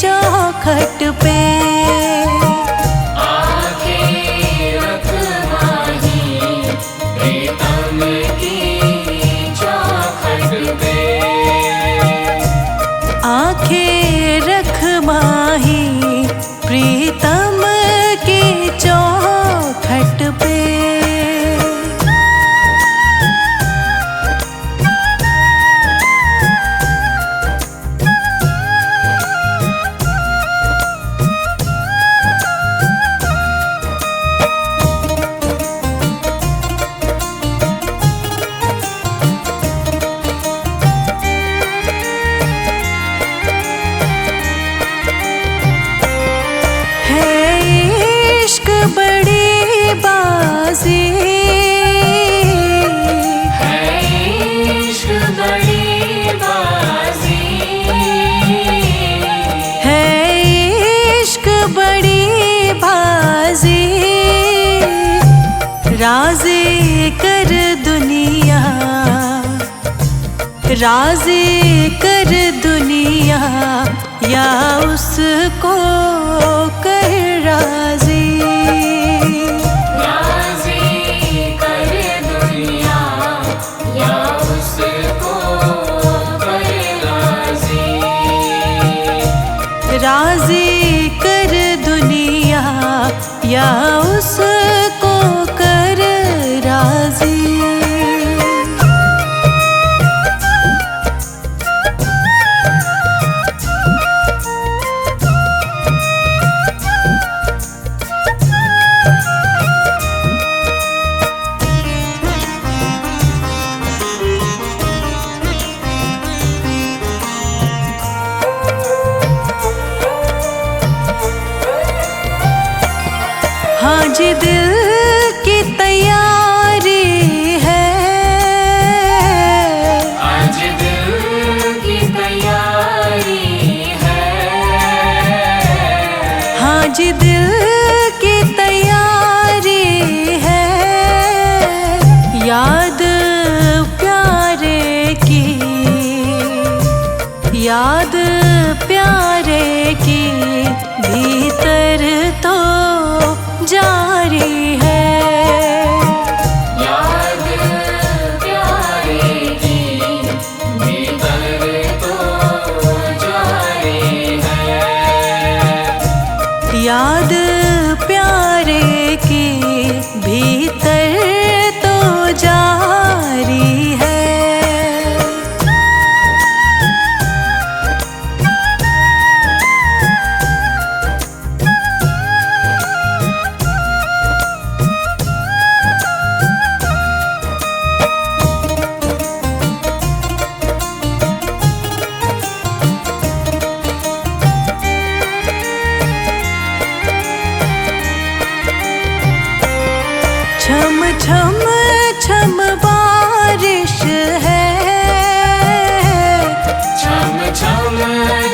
चौखट पे। आंखें रख माही प्रीतम की चौखट पे। बड़ी बाजी है, इश्क बड़ी बाजी है, इश्क बड़ी बाजी। राज़ी कर दुनिया, राज़ी कर दुनिया, या उसको कर राज़ी। राज़ी कर दुनिया, या उसको कर राज़ी। हाँ जी दिल की तैयारी है, आज दिल की तैयारी है। हाँ जी दिल की तैयारी है, याद प्यारे की, याद प्यारे की भीतर तो जारी है। याद प्यारे की भीतर तो जारी है। याद प्यारे की भीतर तो जारी है। छम छम छम बारिश है, छम छम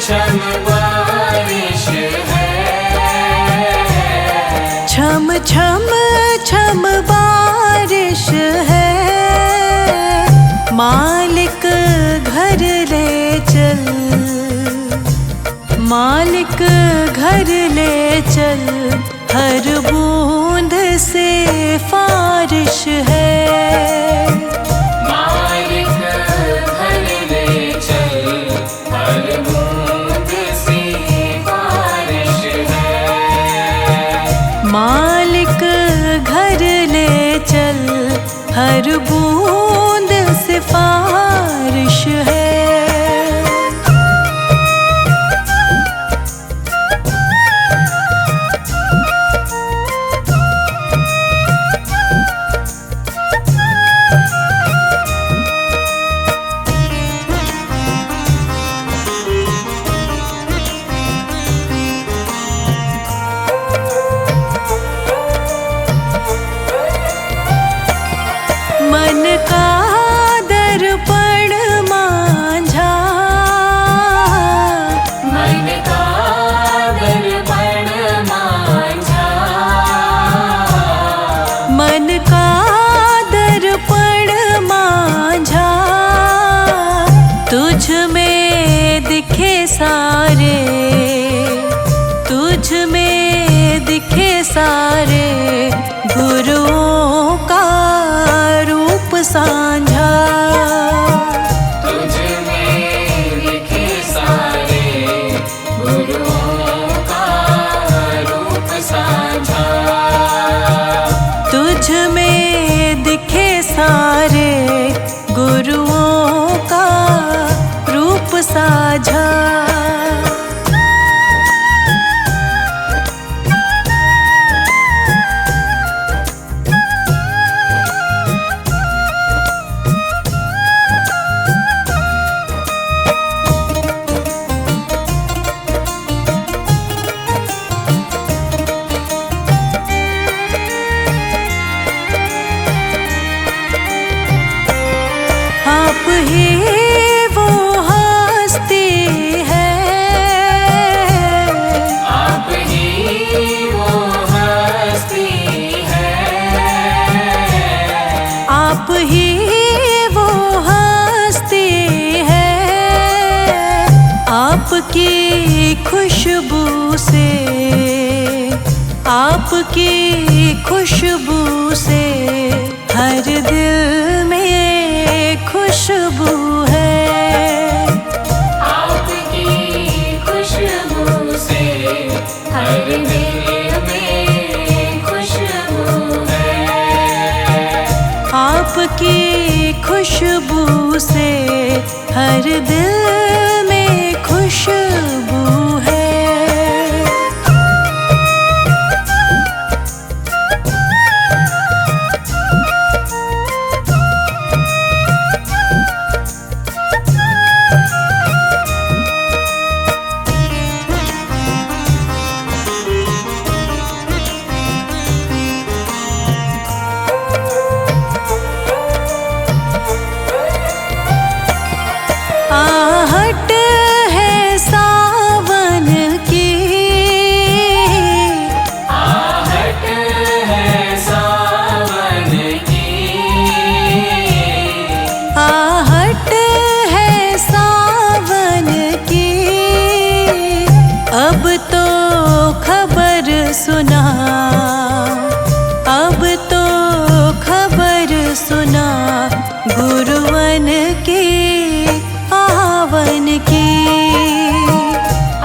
छम बारिश है। छम छम छम बारिश है, मालिक घर ले चल, मालिक घर ले चल, हर बूंद से फारिश है। मालिक घर ले चल, हर बूंद से फारिश है। मालिक घर ले चल, हर बूंद से फारिश है। मन का दर्पण दिखे सारे गुरुओं का रूप साझा। तुझ में दिखे सारे गुरुओं का रूप साझा। तुझ में दिखे सारे गुरुओं का रूप साझा। आप ही वो हस्ती है, आप ही वो हस्ती है। आप ही वो हस्ती है। आपकी खुशबू से, आपकी खुशबू से हर दिल में खुशबू है। आपकी खुशबू से हर दिल में खुशबू है। आपकी खुशबू से हर दिल में खुशबू है। आहट है सावन की, आहट है सावन की। आहट है सावन की। अब तो खबर सुना, अब तो खबर सुना गुरुवन की आवन की।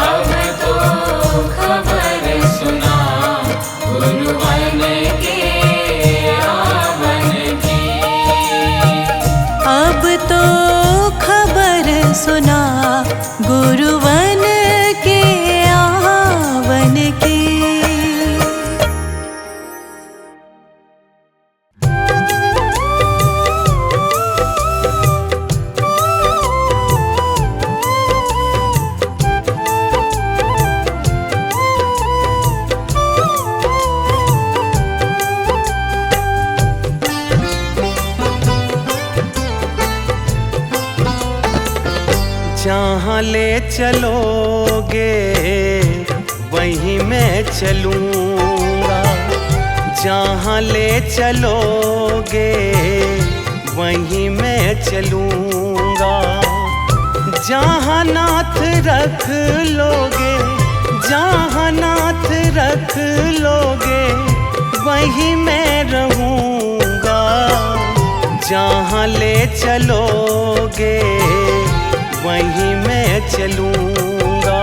अब तो खबर सुना गुरुवन के आवन की। अब तो खबर सुना गुरुवन के आवन की। जहाँ ले चलोगे वहीं मैं चलूँगा। जहाँ ले चलोगे वहीं मैं चलूँगा। जहाँ नाथ रख लोगे, जहाँ नाथ रख लोगे वहीं मैं रहूँगा। जहाँ ले चलोगे वहीं मैं चलूँगा।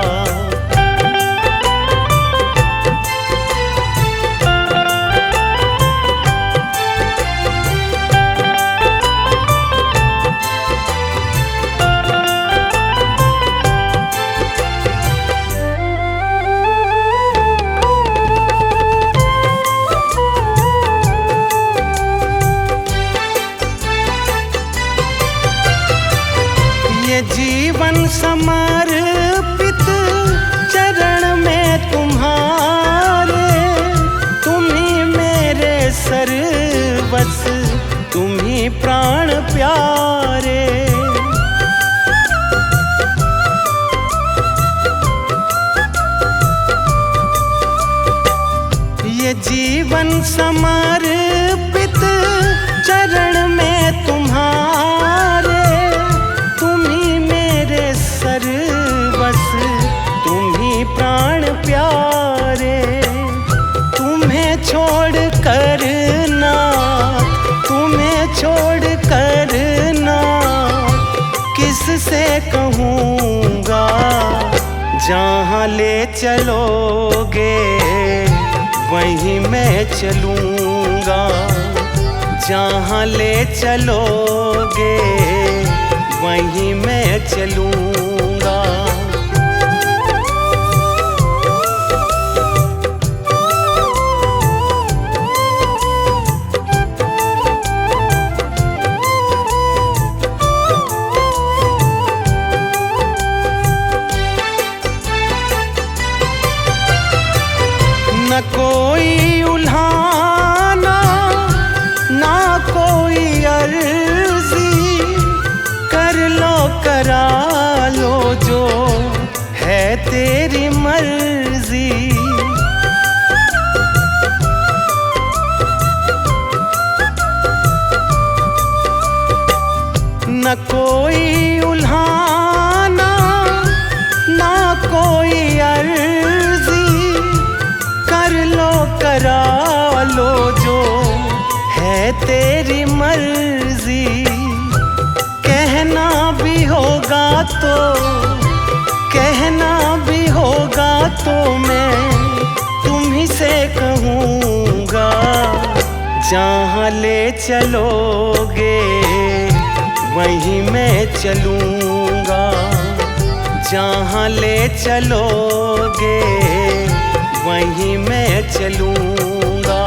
ये जीवन समर्पित चरण में तुम्हारे। तुम ही मेरे सर्वस्व, तुम ही प्राण प्यारे। ये जीवन समर्पित चरण में तुम्हारे। तुम ही मेरे सर्वस्व, तुम ही प्राण प्यारे। चलोगे वहीं मैं चलूँगा, जहाँ ले चलोगे वहीं मैं चलूँगा। न कोई उल्हाना ना कोई अर्जी, कर लो करा लो जो है तेरी मर्जी। न कोई उल्हाना ना कोई अर्जी, कर लो करा लो जो है तेरी मर्जी। कहना भी होगा तो, कहना भी होगा तो मैं तुम्हीं से कहूँगा, जहाँ ले चलोगे वहीं मैं चलूँगा, जहाँ ले चलोगे वहीं मैं चलूँगा।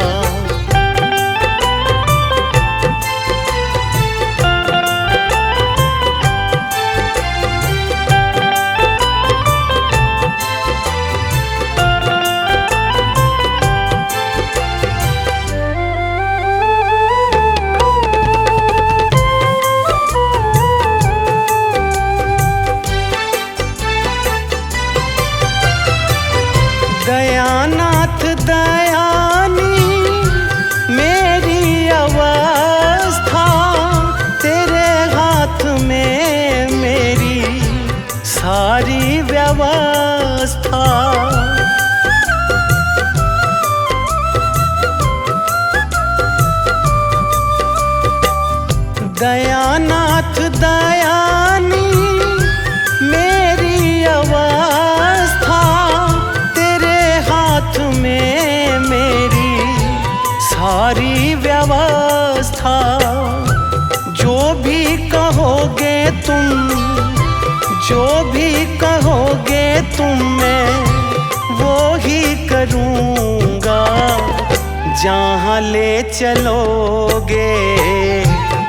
दयानाथ दयानी मेरी अवस्था, तेरे हाथ में मेरी सारी व्यवस्था। दयानाथ दयानी मेरी अवस्था, हाथ में मेरी सारी व्यवस्था। जो भी कहोगे तुम, जो भी कहोगे तुम, मैं वो ही करूँगा, जहाँ ले चलोगे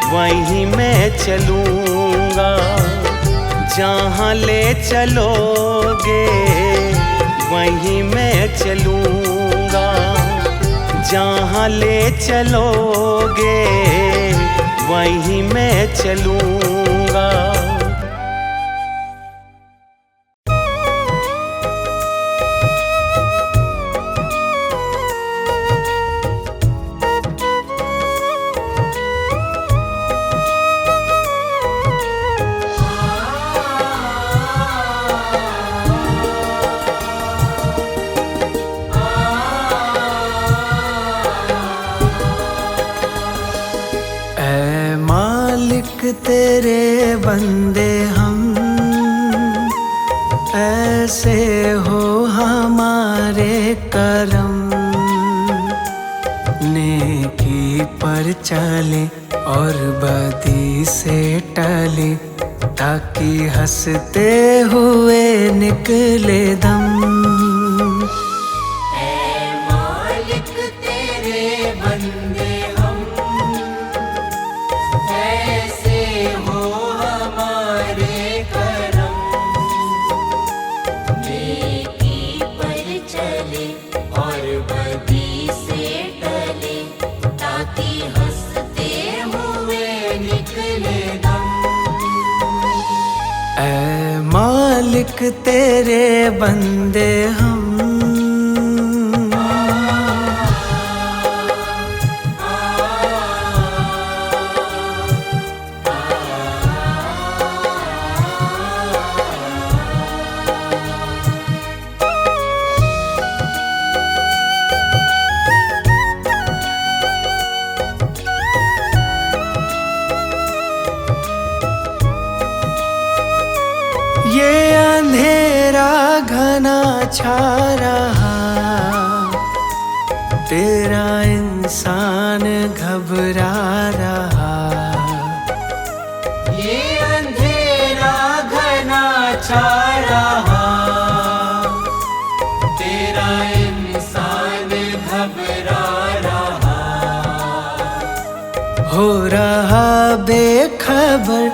वहीं मैं चलूँगा, जहाँ ले चलोगे वहीं मैं चलूँगा, जहाँ ले चलोगे वहीं मैं चलूँगा। तेरे बंदे हम, ऐसे हो हमारे करम, नेकी पर चले और बदी से टले, ताकि हंसते हुए निकले दम। मालिक तेरे बंदे हम, ये अंधेरा घना छा रहा, तेरा इंसान घबरा रहा। ये अंधेरा घना छा रहा, तेरा इंसान घबरा रहा। हो रहा बेखबर,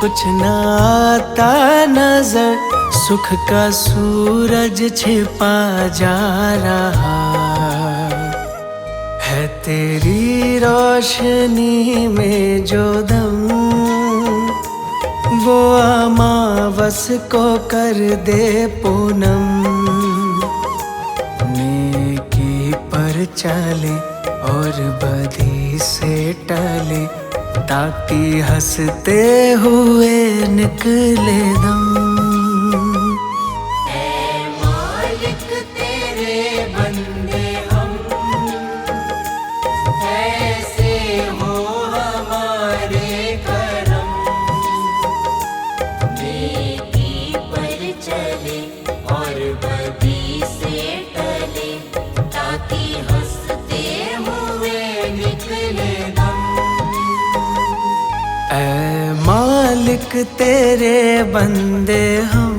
कुछ न आता नजर, सुख का सूरज छिपा जा रहा। है तेरी रोशनी में जो दम, वो अमावस को कर दे पूनम। नेकी पर चले और बदी से टले, ताकि हंसते हुए निकले दम। ऐ मालिक तेरे बंदे हम, ऐसे हो हमारे करम। नेकी पर चले और बदी से टले, ताकि हंसते हुए निकले दम। ऐ मालिक तेरे बंदे हम।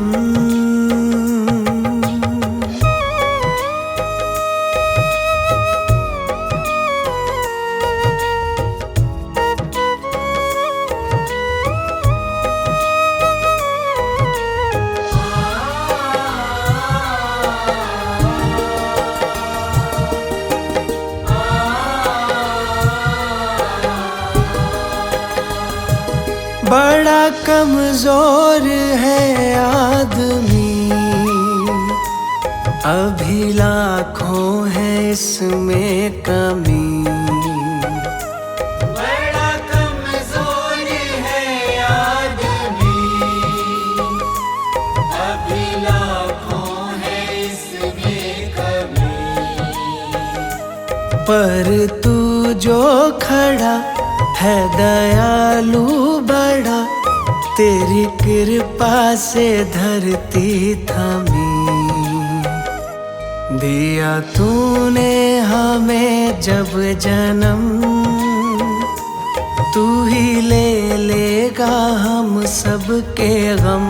बड़ा कमजोर है आदमी, अभी लाखों है इसमें कमी। बड़ा कमजोर है आदमी, अभी लाखों है इसमें कमी। पर तू जो खड़ा है दयालु बड़ा, तेरी कृपा से धरती थमी। दिया तूने हमें जब जन्म, तू ही ले लेगा हम सबके गम।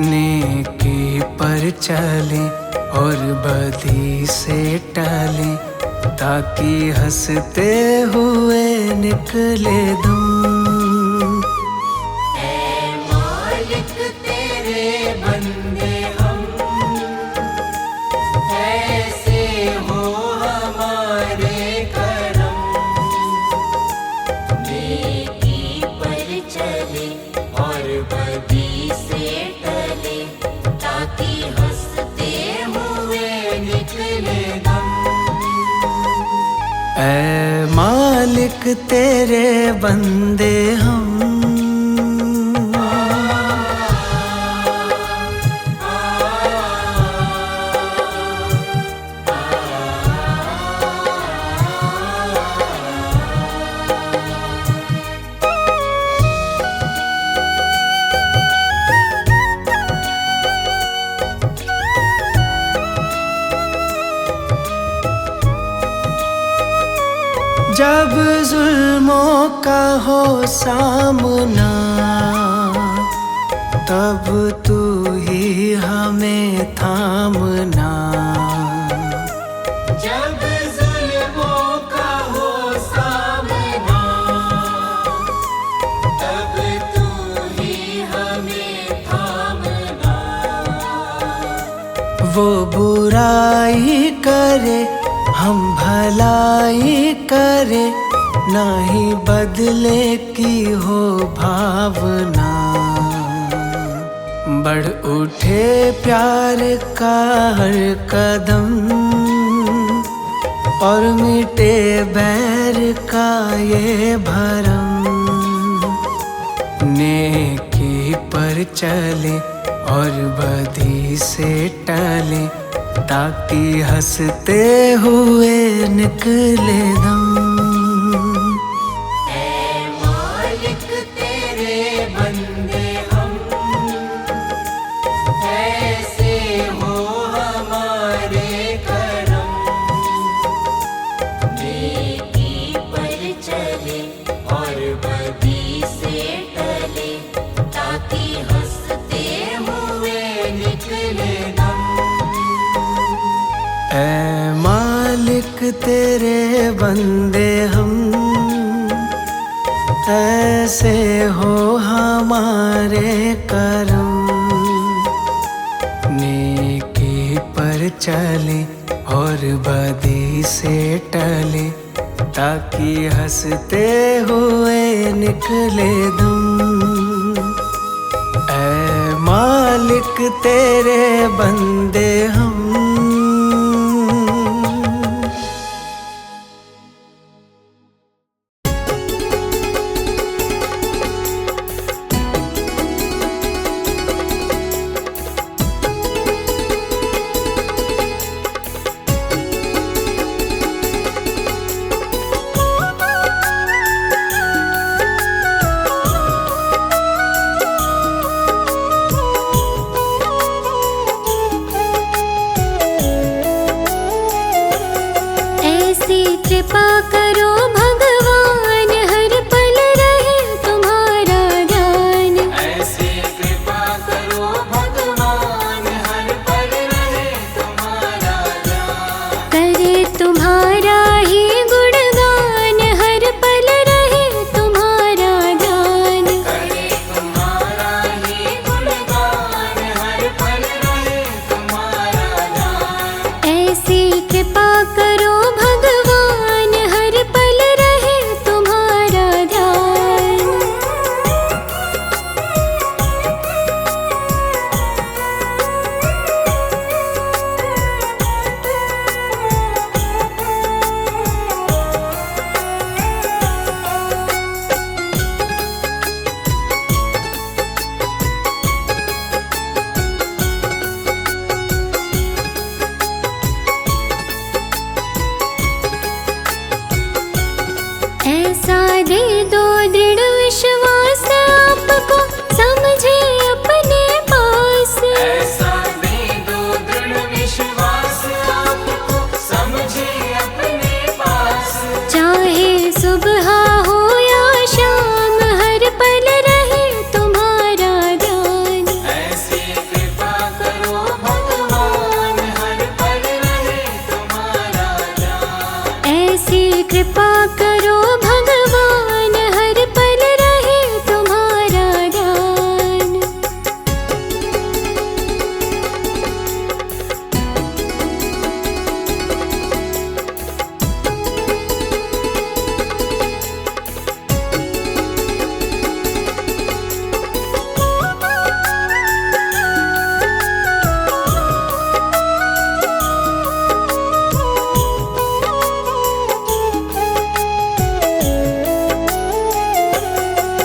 नेकी पर चले और बदी से टले, ताकि हंसते हुए निकले दम। ऐ मालिक तेरे बंदे हम, ऐसे हो हमारे करम। नेकी पर चले और बदी से टले, ताकि हंसते हुए निकले दम। ऐ मालिक तेरे बंदे हम। जब जुल्मों का हो सामना, तब तू ही हमें थामना। जब जुल्मों का हो सामना, तब तू ही हमें थामना। वो बुराई करे हम भलाई करे, नाही बदले की हो भावना। बढ़ उठे प्यार का हर कदम, और मिटे बैर का ये भरम। नेकी पर चले और बदी से टले, ताकि हंसते हुए निकले दम। ऐ मालिक तेरे बंदे हम, ऐसे ऐ मालिक तेरे बंदे हम, ऐसे हो हमारे करम। नेकी पर चले और बदी से टले, ताकि हंसते हुए निकले दम। ऐ मालिक तेरे बंदे हम। कृपा करो भगवान, हर पल रहे तुम्हारा ध्यान। ऐसी कृपा करो भगवान, हर पल रहे तुम्हारा ध्यान। करे तुम्हारा ही गुणगान, हर पल रहे तुम्हारा ध्यान। करे तुम्हारा ही गुणगान, हर पल रहे तुम्हारा ध्यान। ऐसी कृपा करो भगवान, हर पल रहे तुम्हारा ध्यान। ऐसा दे दो दृढ़ विश्वास, आपको समझे अपने पास। ऐसा दे दो दृढ़ विश्वास, आपको समझे अपने पास। चाहे सुबह हो या शाम, हर पल रहे तुम्हारा ध्यान। ऐसी कृपा करो भगवान, हर पल रहे तुम्हारा ध्यान। ऐसी कृपा करो भगवान, हर पल रहे तुम्हारा ध्यान।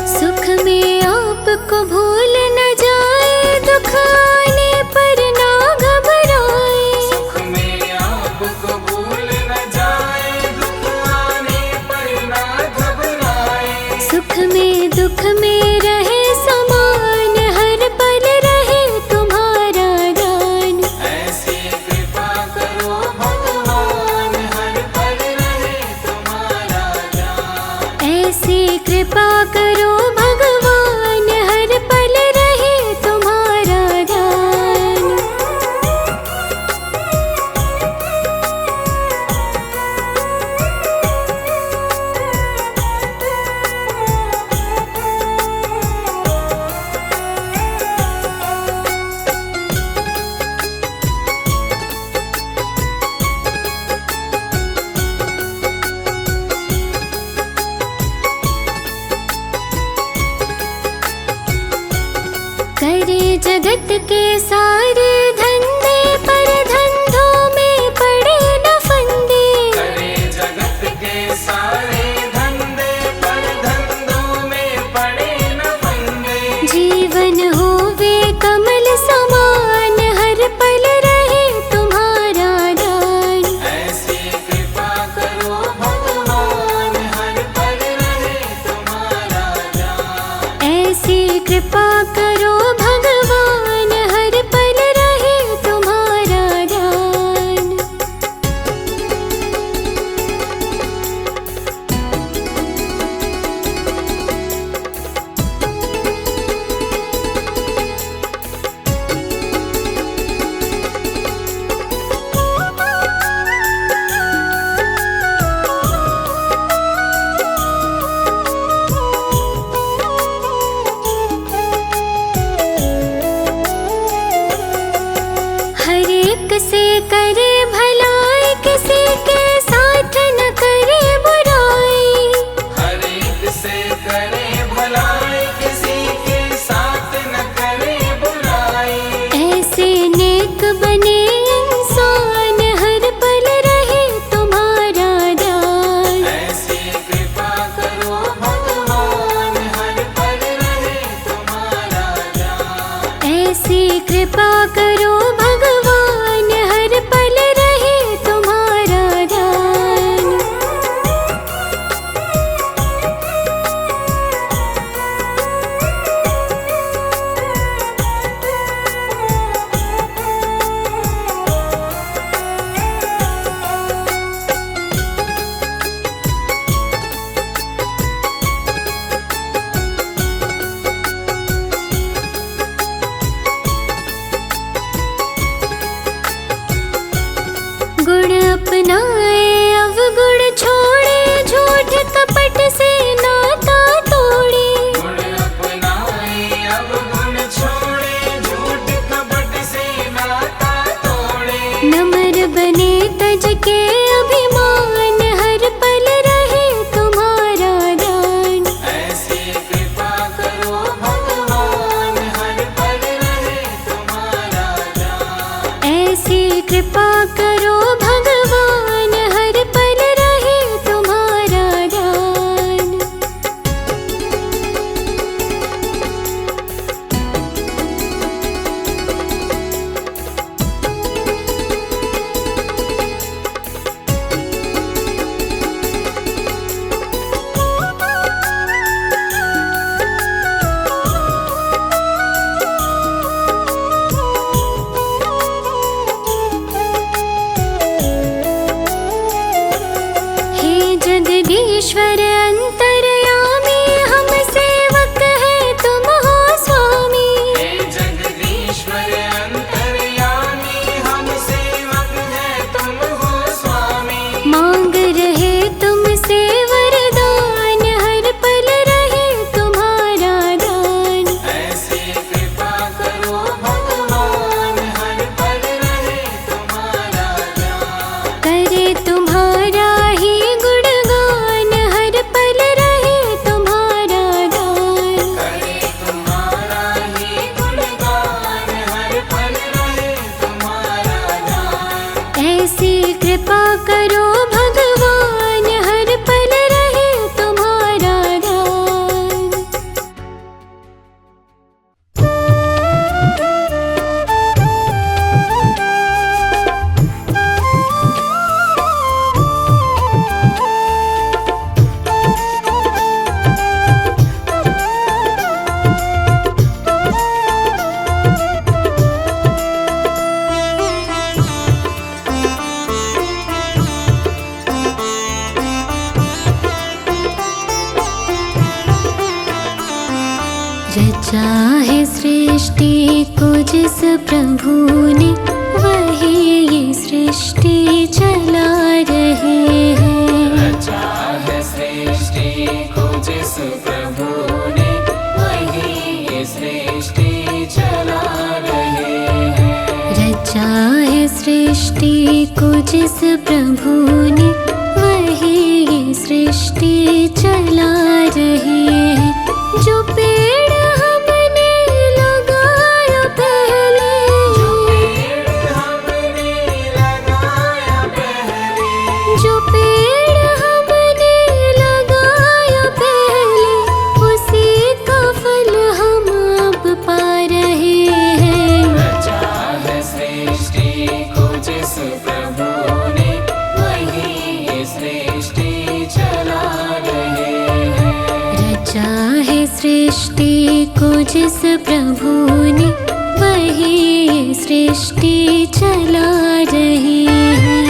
सुख में आपको भूल न जाए, दुख आने पर ना घबराए। सुख में आपको भूल न जाए, दुख आने पर ना घबराए। सुख में दुख में रहे समान, हर पल रहे तुम्हारा ध्यान। ऐसी कृपा करो भगवान, हर पल रहे तुम्हारा ध्यान। ऐसी कृपा करो भगवान, हर पल रहे तुम्हारा ध्यान। करे जगत के सारे धंधे, पर धंधों में पड़े न फंदे। करे जगत के सारे धंधे, पर धंधों में पड़े न फंदे। जीवन होवे कमल समान, हर पल रहे तुम्हारा ध्यान। ऐसी कृपा करो भगवान, हर पल रहे तुम्हारा ध्यान। ऐसी कृपा करो भगवान, हर ईश्वर अंतर्यामी हम सेवक है तुम हो स्वामी। हे जगदीश्वर अंतर्यामी हम सेवक है तुम हो स्वामी। मांग रहे तुमसे वरदान हर पल रहे तुम्हारा दान। ऐसी कृपा करो भगवान हर पल रहे तुम्हारा ध्यान। करे तुम्हारा ही गुणगान हर पल रहे तुम्हारा दान। करे तुम्हारा ही गुणगान हर पल रहे तुम्हारा ध्यान। ऐसी कृपा करो भगवान हर पल रहे तुम्हारा ध्यान। रचा है सृष्टि को जिस प्रभु ने वही ये सृष्टि चला रहे हैं। रचा है सृष्टि को जिस प्रभु ने वही ये सृष्टि चला रहे हैं। रचा है सृष्टि को जिस प्रभु ने वही ये सृष्टि चला रहे हैं। जो पेड़ हमने लगाया पहले, जो पेड़ हमने लगाया पहले, जो पेड़ हमने लगाया पहले, उसी का फल हम अब पा रहे हैं। रचा है सृष्टि को जिस प्रभु ने वही ये सृष्टि चला रहे हैं। रचा है सृष्टि को जिस प्रभु ने वही ये सृष्टि चला रहे हैं।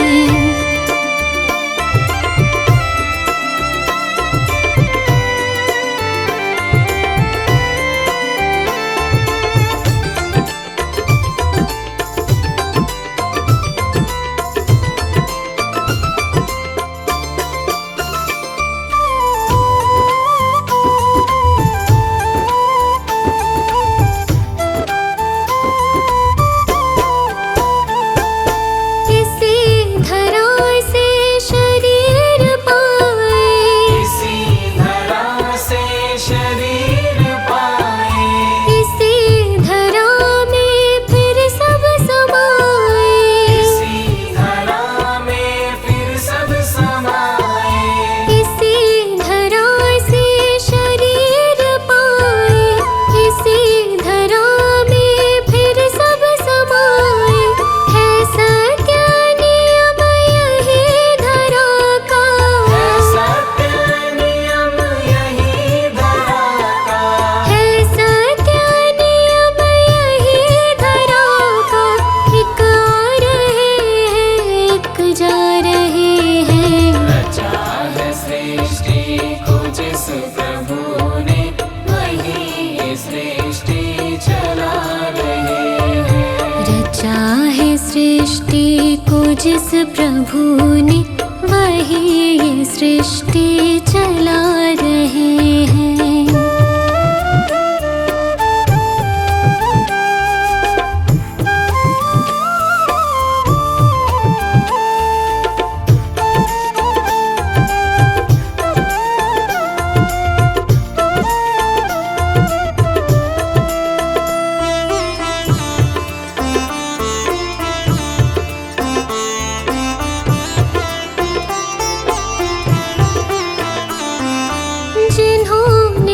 जिस प्रभु ने वही ये सृष्टि चला रहे हैं। जिन्होंने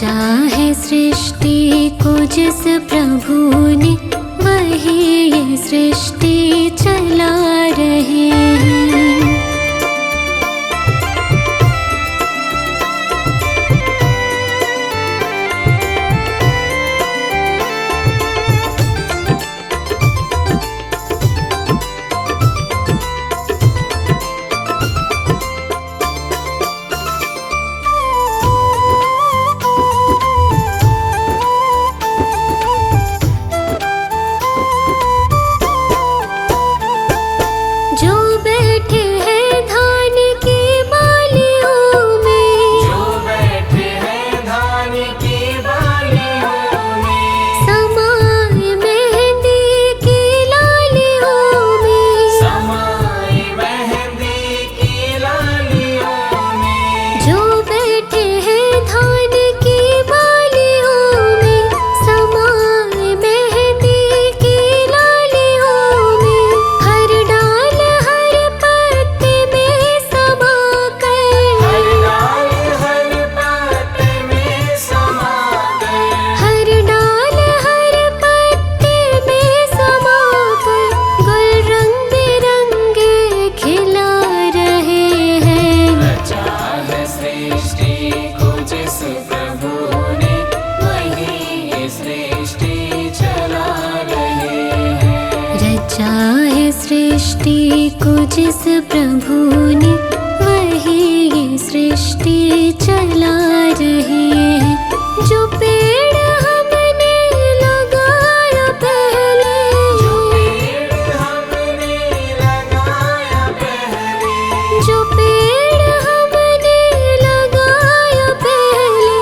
रचा है सृष्टि को जिस प्रभु ने, वही ये सृष्टि चला रहे हैं। सृष्टि को जिस प्रभु ने, वही ये सृष्टि चला रहे हैं। जो पेड़ हमने लगाया पहले, जो पेड़ हमने लगाया पहले, जो पेड़ हमने लगाया पहले,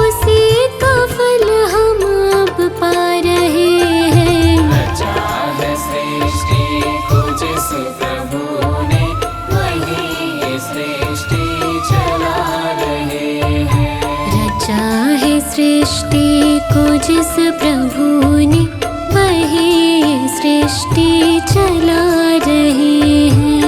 उसी का फल हम अब पा रहे हैं। रचा है सृष्टि को जिस प्रभु ने, वही ये सृष्टि चला रहे हैं। रचा है सृष्टि को जिस प्रभु ने, वही ये सृष्टि चला रहे हैं।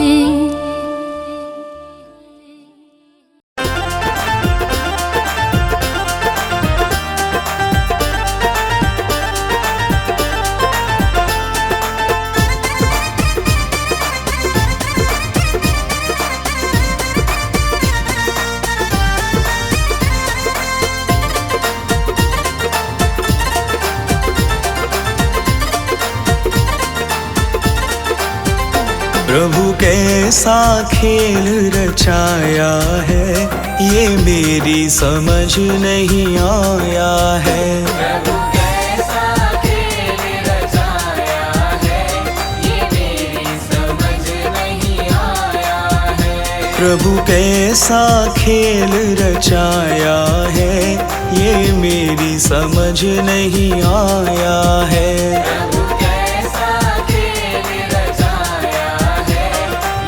प्रभु कैसा खेल रचाया है, ये मेरी समझ नहीं आया है। प्रभु कैसा खेल रचाया है, ये मेरी समझ नहीं आया है। प्रभु कैसा खेल रचाया है,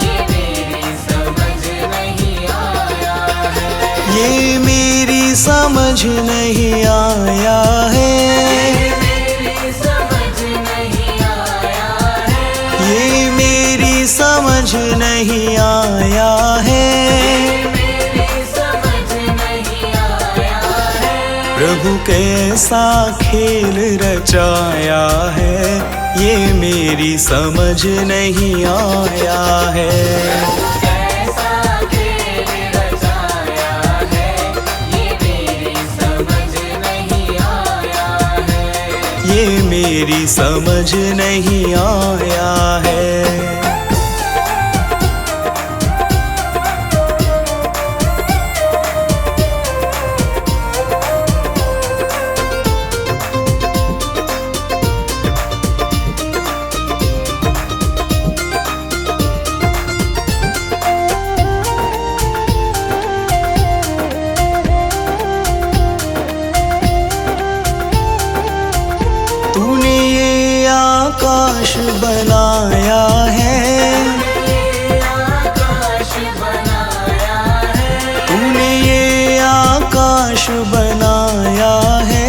ये मेरी समझ नहीं आया है। ये मेरी समझ नहीं आया है, ये मेरी समझ नहीं आया है। प्रभु कैसा खेल रचाया है, ये मेरी समझ नहीं आया है। ये मेरी समझ नहीं आया है। तूने ये आकाश बनाया है, तूने ये आकाश बनाया है।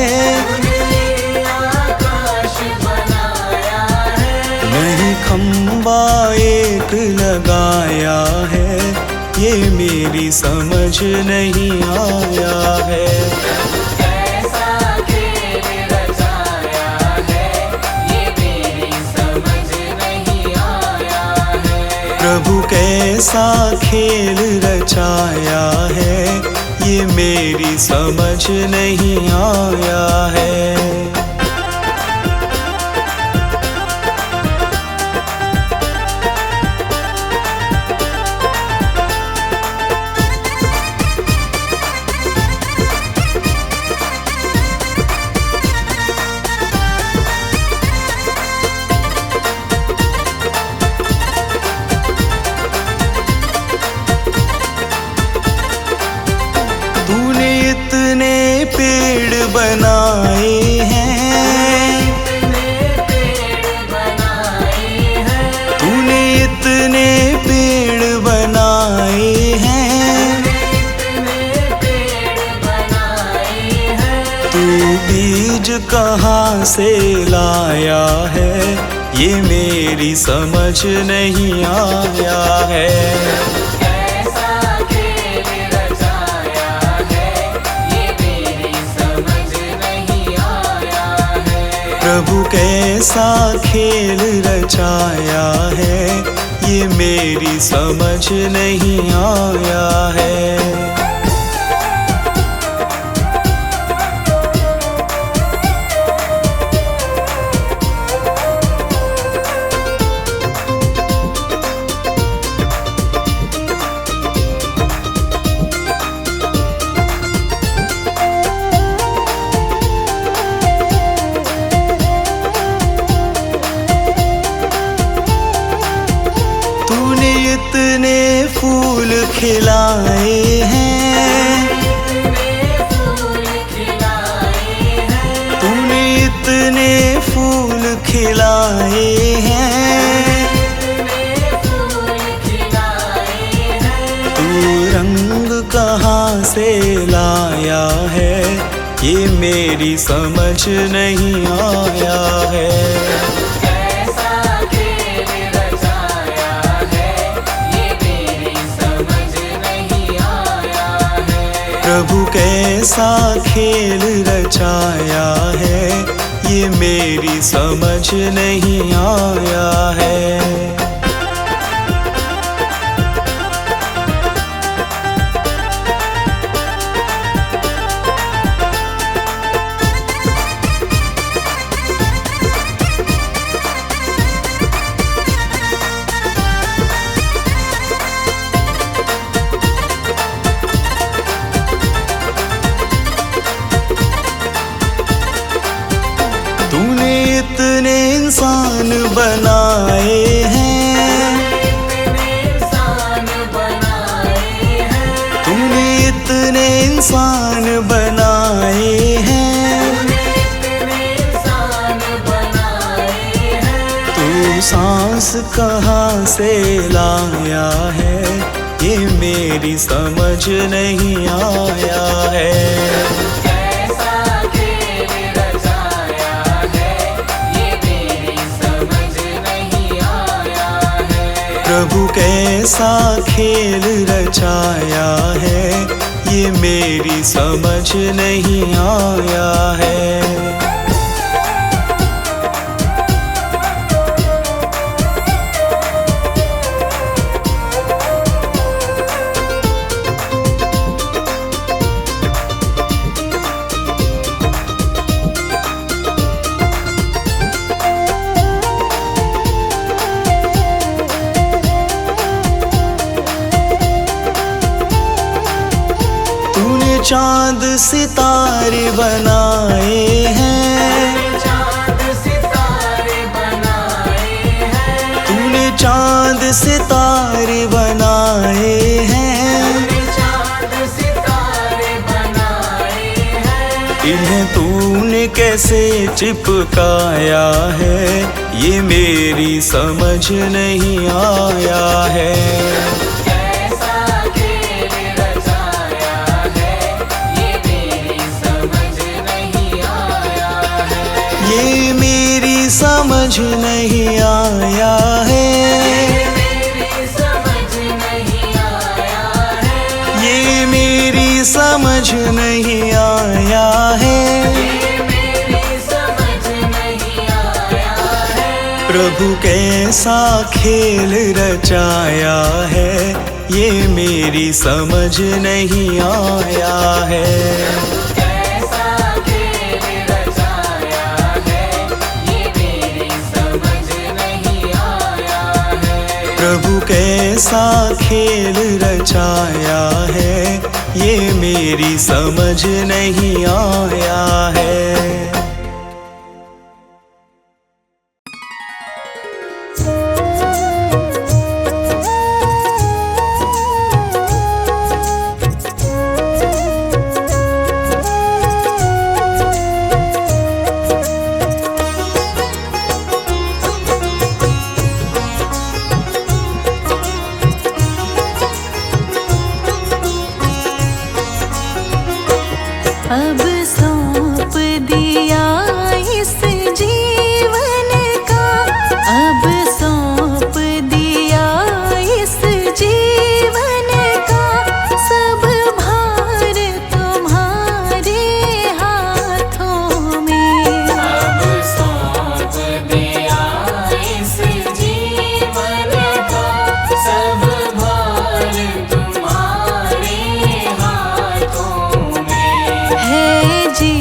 नहीं खंबा एक लगाया है, ये मेरी समझ नहीं आया है। प्रभु कैसा खेल रचाया है, ये मेरी समझ नहीं आया है। तूने इतने पेड़ बनाए हैं, तूने इतने पेड़ बनाए हैं, तू बीज कहाँ से लाया है, ये मेरी समझ नहीं आया है। प्रभु कैसा खेल रचाया है, ये मेरी समझ नहीं आया है। तूने इतने फूल खिलाए हैं, तूने इतने फूल खिलाए हैं, तू रंग कहाँ से लाया है, ये मेरी समझ नहीं आया है। प्रभु कैसा खेल रचाया है, ये मेरी समझ नहीं आया है। तूने इतने इंसान बनाए हैं, तूने इतने इंसान बनाए हैं, तू सांस कहाँ से लाया है, ये मेरी समझ नहीं आया है। प्रभु कैसा खेल रचाया है, ये मेरी समझ नहीं आया है। तूने चांद सितारे बनाए हैं, तूने चांद सितारे बनाए हैं, इन्हें तूने कैसे चिपकाया है, ये मेरी समझ नहीं आया है। ये मेरी समझ नहीं आया है, ये मेरी समझ नहीं आया है। प्रभु कैसा खेल रचाया है, ये मेरी समझ नहीं आया है। कैसा खेल रचाया है, ये मेरी समझ नहीं आया है। प्रभु कैसा खेल रचाया है, ये मेरी समझ नहीं आया है। अब सौंप दिया इस जीवन का, अब सौंप दिया इस जीवन का, सब भार तुम्हारे हाथों में। अब सौंप दिया इस जीवन का, सब भार तुम्हारे हाथों में। है जी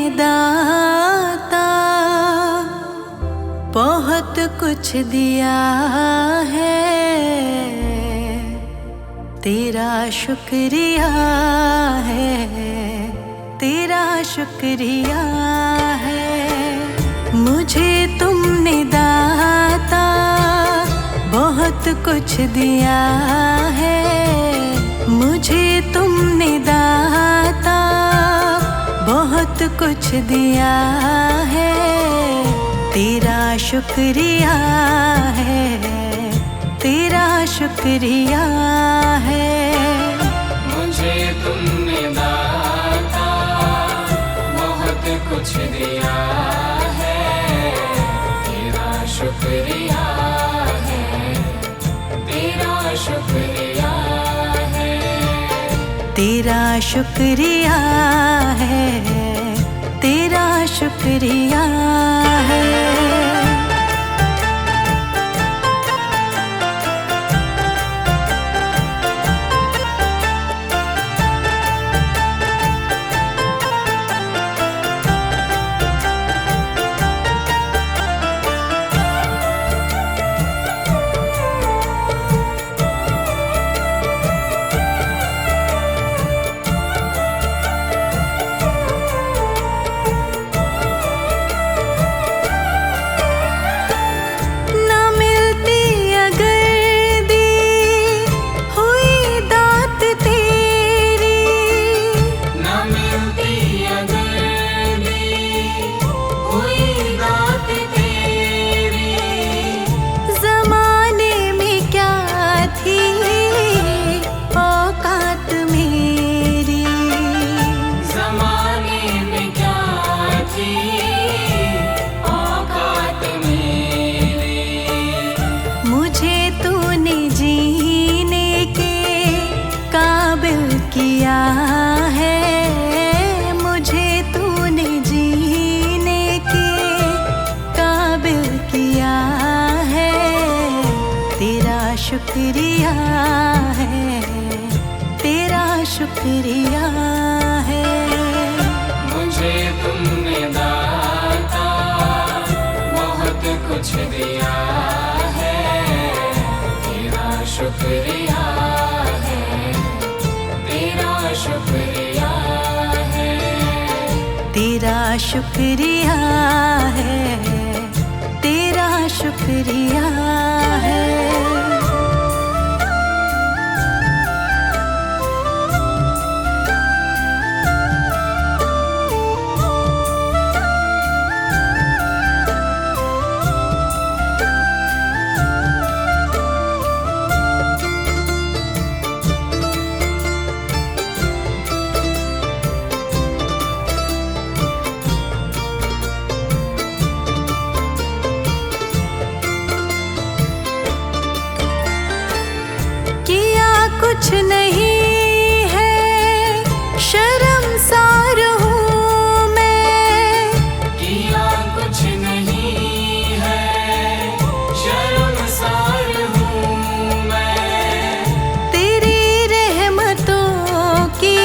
दाता बहुत कुछ दिया है, तेरा शुक्रिया है, तेरा शुक्रिया है। मुझे तुमने दाता बहुत कुछ दिया है, मुझे तुमने दाता बहुत कुछ दिया है, तेरा शुक्रिया है, तेरा शुक्रिया है। मुझे तुमने दाता बहुत कुछ दिया है, तेरा शुक्रिया है, तेरा शुक्रिया है, तेरा शुक्रिया है, तेरा शुक्रिया है। किया है, मुझे तूने जीने के काबिल किया है, तेरा शुक्रिया है, तेरा शुक्रिया है। मुझे तुमने दाता बहुत कुछ दिया है, तेरा शुक्रिया है, तेरा शुक्रिया है, तेरा शुक्रिया है, तेरा शुक्रिया है। कुछ नहीं है, शर्मसार हूँ मैं, किया कुछ नहीं है, शर्मसार हूँ मैं, तेरी रहमतों की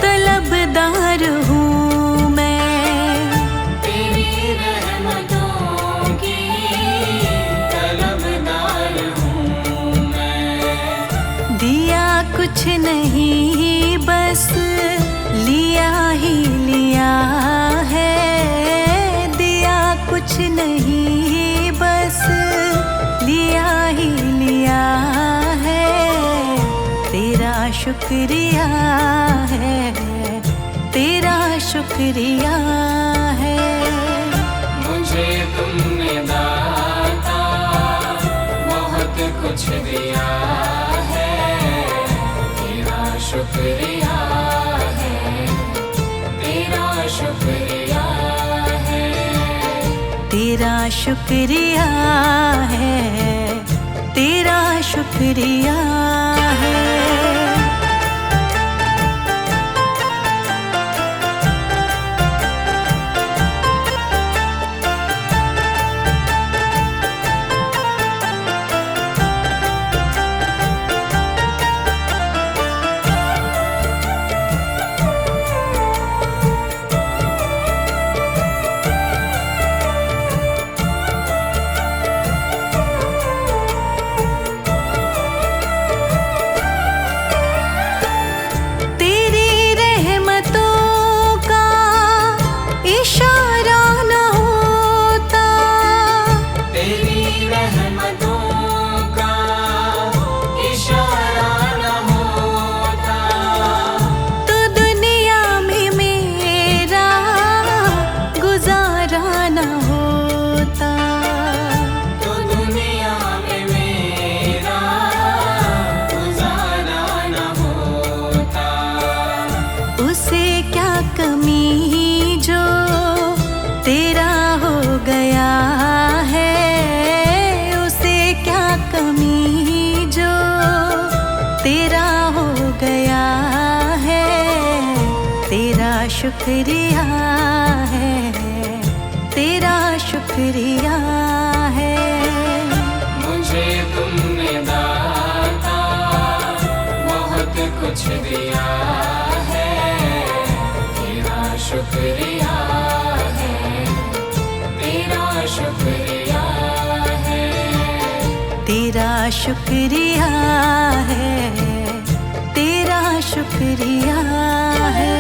तलबदार हूँ मैं, तेरी रहमतों की तलबदार हूँ मैं। दिया कुछ नहीं बस लिया ही लिया है, दिया कुछ नहीं बस लिया ही लिया है, तेरा शुक्रिया है, तेरा शुक्रिया है। मुझे तुमने दाता बहुत कुछ दिया है, तेरा शुक्रिया है, तेरा शुक्रिया है, तेरा शुक्रिया है, तेरा शुक्रिया है। शुक्रिया है, तेरा शुक्रिया है। मुझे तुमने दाता बहुत कुछ दिया है, तेरा शुक्रिया है, तेरा शुक्रिया है। तेरा शुक्रिया है, तेरा शुक्रिया है।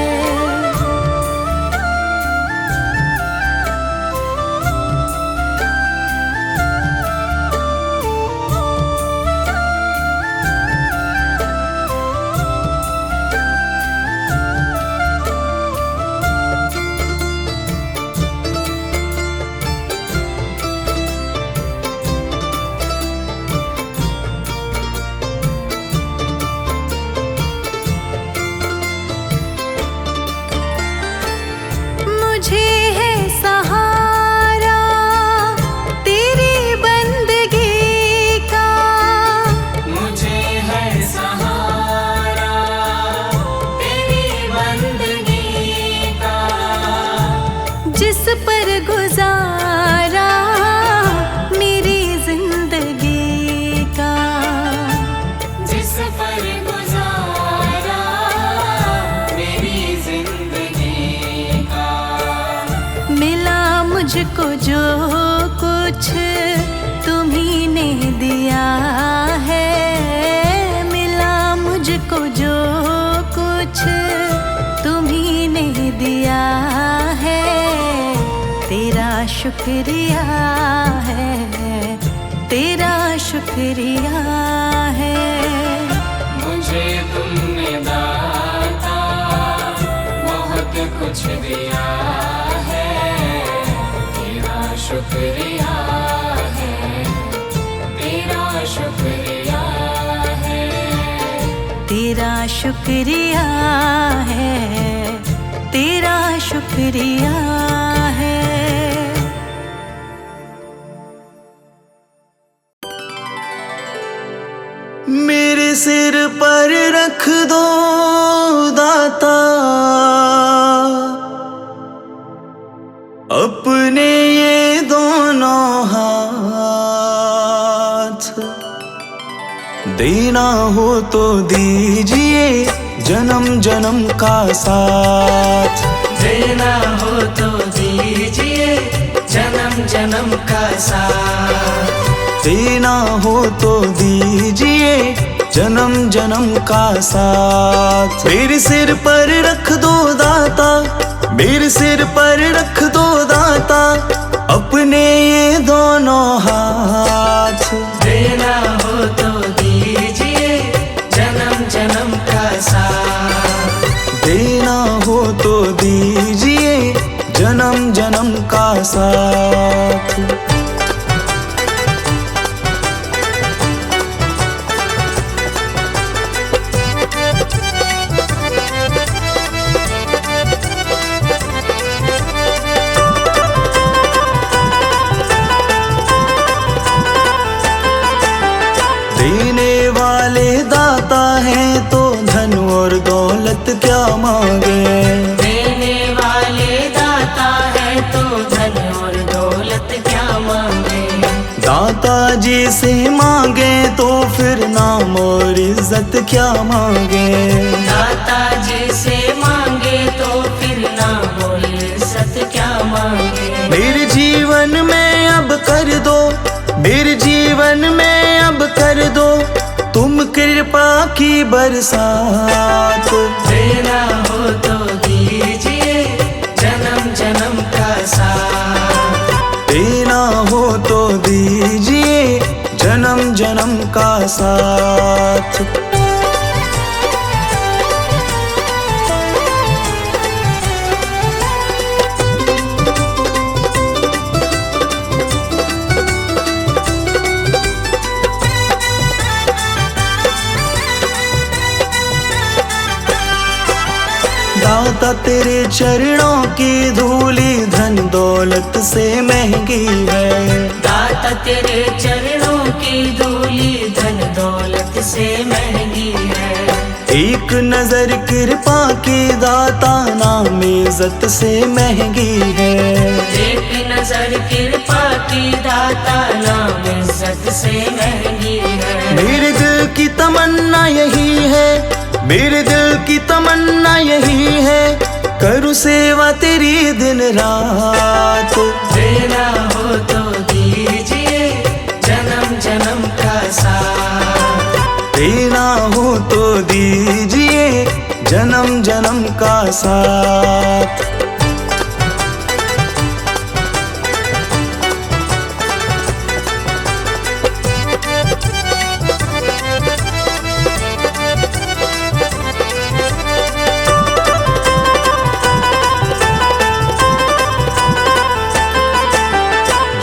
मुझे है सहारा तेरी बंदगी का, मुझे है सहारा तेरी बंदगी का, जिस पर गुजारा मेरी जिंदगी का, जिस पर गुजारा मेरी जिंदगी का। मिला मुझको जो कुछ तुम्ही ने दिया है, मिला मुझको जो कुछ तुम्ही ने दिया है, तेरा शुक्रिया है, तेरा शुक्रिया है। मुझे तुमने दाता बहुत कुछ दिया है, तेरा शुक्रिया है, तेरा शुक्रिया है। तेरा शुक्रिया है, तेरा शुक्रिया है। मेरे सिर पर रख दो दाता अपने ये दोनों हाथ, देना हो तो दीजिए जन्म जन्म का साथ, देना हो तो दीजिए जन्म जन्म का साथ, देना हो तो दीजिए जन्म जन्म का साथ। मेरे सिर पर रख दो दाता, मेरे सिर पर रख दो दाता अपने ये दोनों हाथ, देना हो तो दीजिए जन्म जन्म का साथ, देना हो तो दीजिए जन्म जन्म का साथ। देने वाले दाता हैं तो धन और दौलत क्या मांगे, देने वाले दाता है तो धन और दौलत क्या मांगे, दाता जी से मांगे तो फिर नाम और इज्जत क्या मांगे, दाता जी से मांगे तो फिर नाम और इज्जत क्या मांगे। मेरे जीवन में अब कर दो, मेरे जीवन में अब कर दो तुम कृपा की बरसात, देना हो तो दीजिए जन्म जन्म का साथ, देना हो तो दीजिए जन्म जन्म का साथ। दाता तेरे चरणों की धूली धन दौलत से महंगी है, दाता तेरे चरणों की धूली धन दौलत से महंगी है, एक नजर कृपा की दाता नाम इज्जत से महंगी है। एक नजर कृपा की दाता नाम इज्जत से महंगी है। मेरे दिल की तमन्ना यही है, मेरे दिल की तमन्ना यही है, करूँ सेवा तेरी दिन रात। देना हो तो दीजिए जन्म जन्म का साथ। देना हो तो दीजिए जन्म जन्म का साथ।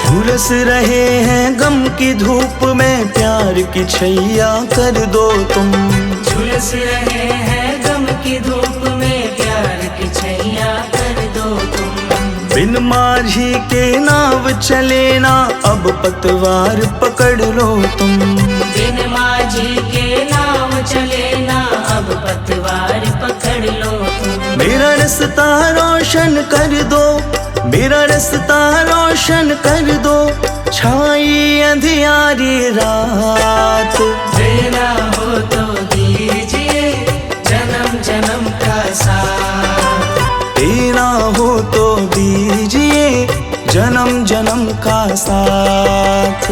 झुलस रहे हैं गम की धूप में, प्यार की छैया कर दो तुम। झुलस रहे हैं गम की धूप में, प्यार की छैया कर दो तुम। बिन माझी के नाव चले ना, अब पतवार पकड़ लो तुम। बिन माझी के नाव चले ना, अब पतवार पकड़ लो तुम। मेरा रास्ता रोशन कर दो, मेरा रास्ता रोशन कर दो, छाई अंधियारी रात। देना हो तो दीजिए जन्म जन्म का साथ। देना हो तो दीजिए जन्म जन्म का साथ।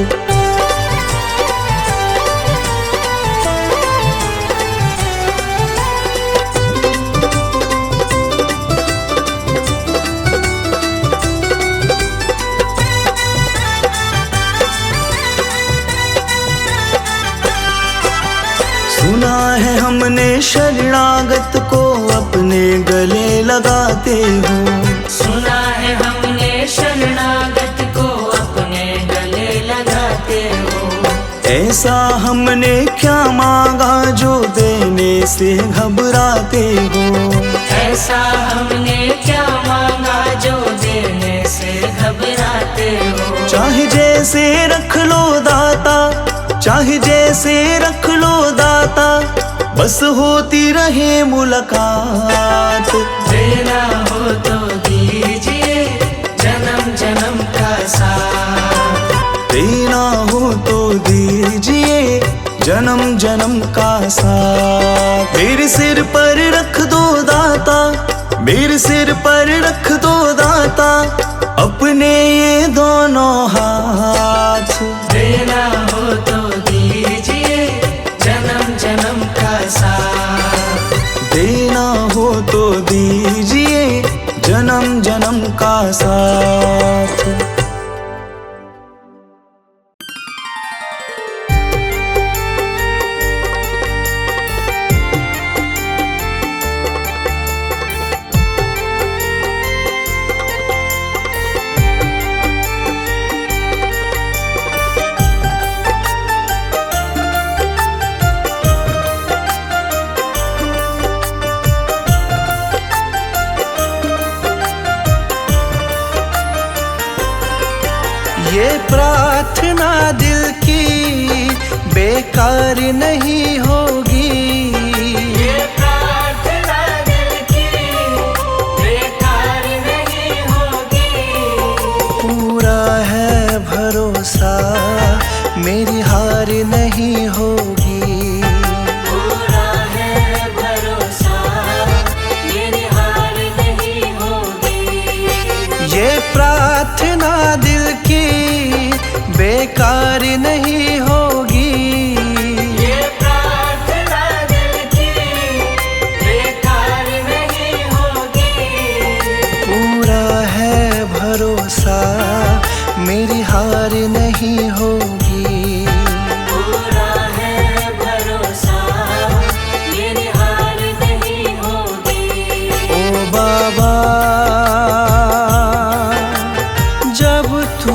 सुना है हमने शरणागत को अपने गले लगाते हो। सुना है हमने शरणागत को अपने गले लगाते हो। ऐसा हमने क्या मांगा जो देने से घबराते हो। ऐसा हमने क्या मांगा जो देने से घबराते हो। चाहे जैसे रख लो दाता, चाहे जैसे रख लो दाता, बस होती रहे मुलाकात। देना हो तो दीजिए जन्म जन्म का साथ। देना हो तो दीजिए जन्म जन्म का साथ। मेरे सिर पर रख दो दाता, मेरे सिर पर रख दो दाता, अपने ये दोनों हाथ। देना हो तो दीजिए जन्म जन्म का साथ। देना हो तो दीजिए जन्म जन्म का साथ। ये प्रार्थना दिल की बेकार नहीं होगी। ये प्रार्थना दिल की बेकार नहीं होगी। पूरा है भरोसा मेरी हार नहीं होगी। पूरा है भरोसा मेरी हार नहीं होगी। ये प्रार्थना दिल की बेकार नहीं होगी। ये प्रार्थना दिल की बेकार नहीं होगी। पूरा है भरोसा मेरी हार नहीं होगी। पूरा है भरोसा मेरी हार नहीं होगी। ओ बाबा जब तू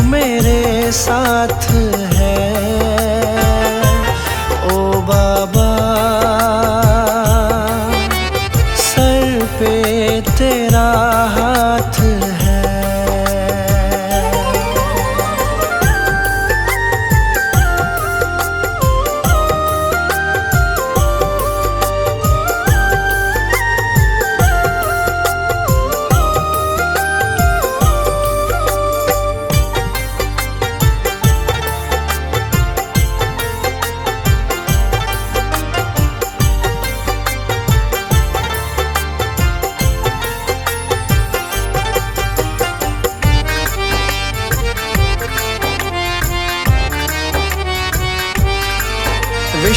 मेरे साथ है, ओ बाबा सर पे तेरा हाथ है।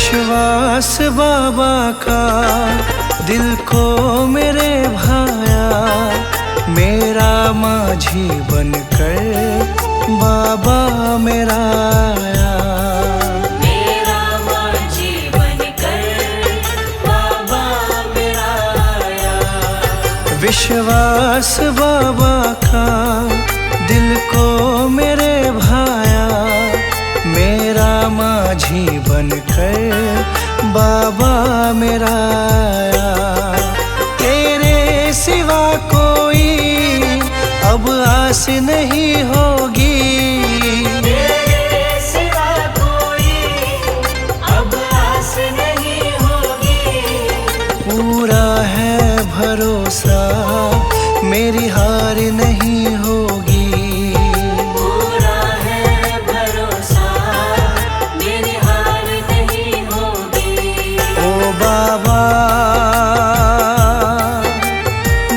विश्वास बाबा का दिल को मेरे भाया, मेरा माझी बनकर बाबा मेरा आया। मेरा माझी बनकर बाबा मेरा आया। विश्वास बाबा का दिल को मेरे भाया, मेरा माझी बनकर बाबा मेरा आया। तेरे सिवा कोई अब आस नहीं होगी, तेरे सिवा कोई अब आस नहीं होगी। पूरा है भरोसा मेरी हार नहीं होगी। पूरा है भरोसा मेरी हार नहीं होगी। ओ बाबा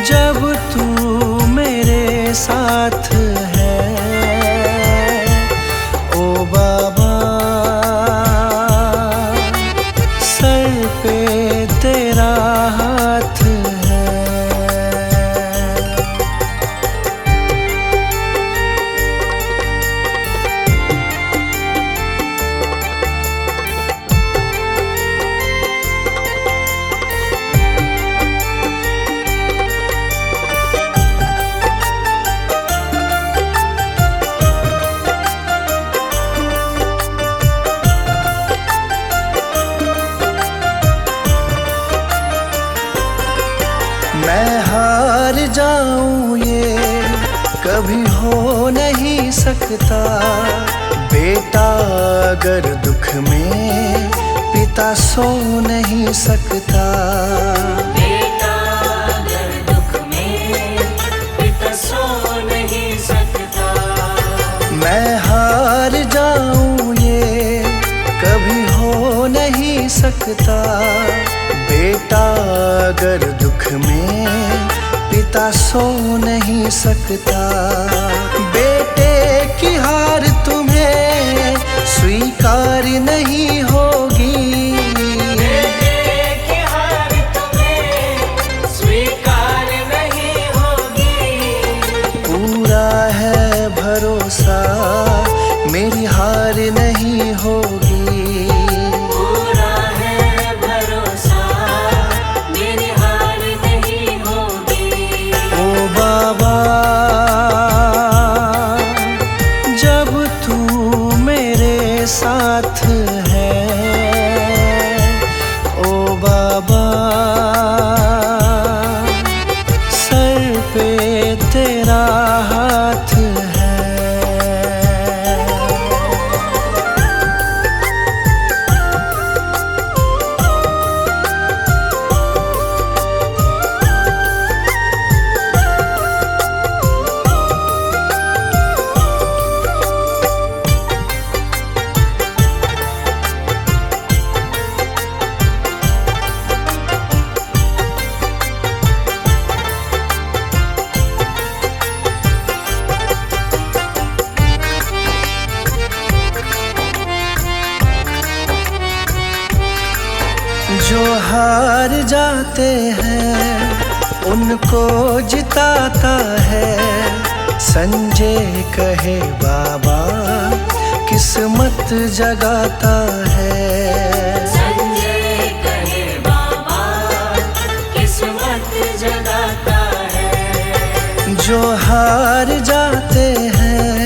जब तू मेरे साथ है, ओ बाबा सर पे तेरा हाथ है। मैं हार जाऊं ये कभी हो नहीं सकता, बेटा अगर दुख में पिता सो नहीं सकता। बेटा अगर दुख में पिता सो नहीं सकता। मैं हार जाऊं ये कभी हो नहीं सकता, बेटा अगर दुख में पिता सो नहीं सकता। बेटे की हार तुम्हें स्वीकार नहीं होगी, बेटे की हार तुम्हें स्वीकार नहीं होगी। पूरा है भरोसा मेरी हार नहीं होगी। पूरा है भरोसा मेरी हार नहीं होगी। ओ बाबा जब तू मेरे साथ है, ओ बाबा सर पे तेरा हाथ है। जो हार जाते हैं उनको जिताता है, संजय कहे बाबा किस्मत जगाता है। संजय कहे बाबा किस्मत जगाता है। जो हार जाते हैं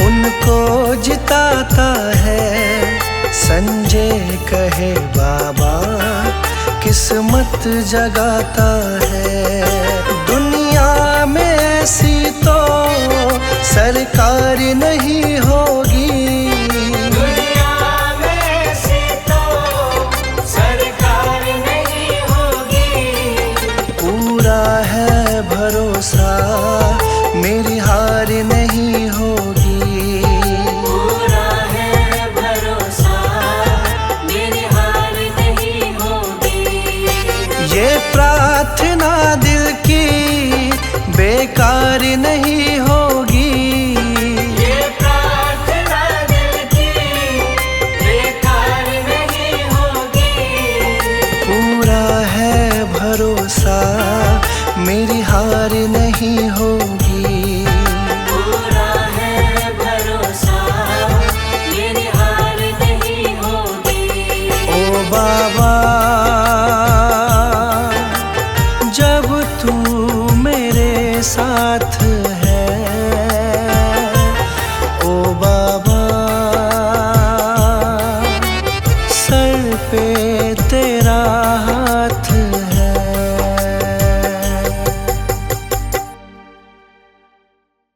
उनको जिताता है, संजय कहे बाबा किस्मत जगाता है। दुनिया में ऐसी तो सरकार नहीं होगी, दुनिया में ऐसी तो सरकार नहीं होगी। पूरा है भरोसा मेरी हार नहीं होगी। पूरा है भरोसा मेरी हार नहीं होगी। ये प्रार्थना दिल की बेकार नहीं होगी, ये प्रार्थना दिल की बेकार नहीं होगी। साथ।